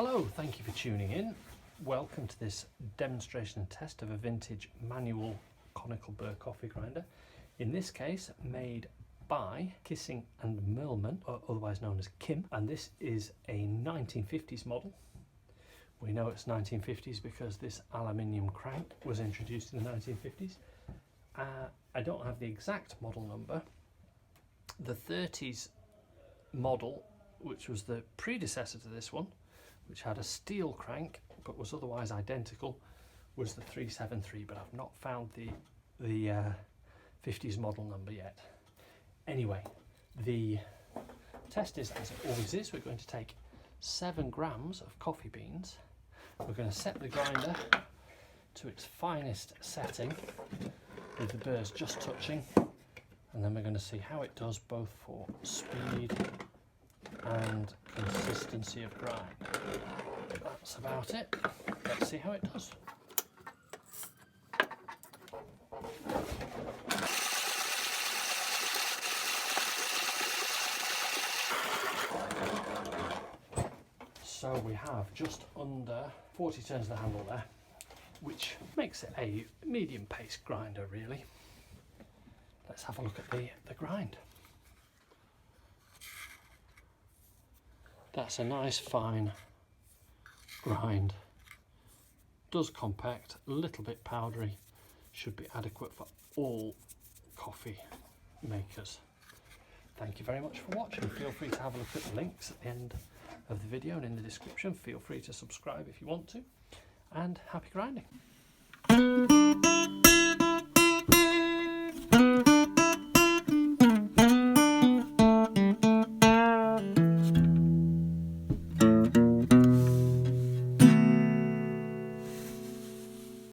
Hello, thank you for tuning in. Welcome to this demonstration and test of a vintage manual conical burr coffee grinder. In this case, made by Kissing and Merlman, or otherwise known as KyM, and this is a 1950s model. We know it's 1950s because this aluminium crank was introduced in the 1950s. I don't have the exact model number. The 30s model, which was the predecessor to this one, which had a steel crank but was otherwise identical, was the 373, but I've not found the 50s model number yet. Anyway, the test is, as it always is, we're going to take 7 grams of coffee beans. We're going to set the grinder to its finest setting with the burrs just touching, and then we're going to see how it does both for speed and consistency of grind. That's about it. Let's see how it does. So we have just under 40 turns of the handle there, which makes it a medium pace grinder really. Let's have a look at the grind. That's a nice fine grind. Does compact, a little bit powdery, should be adequate for all coffee makers. Thank you very much for watching. Feel free to have a look at the links at the end of the video and in the description. Feel free to subscribe if you want to, and happy grinding.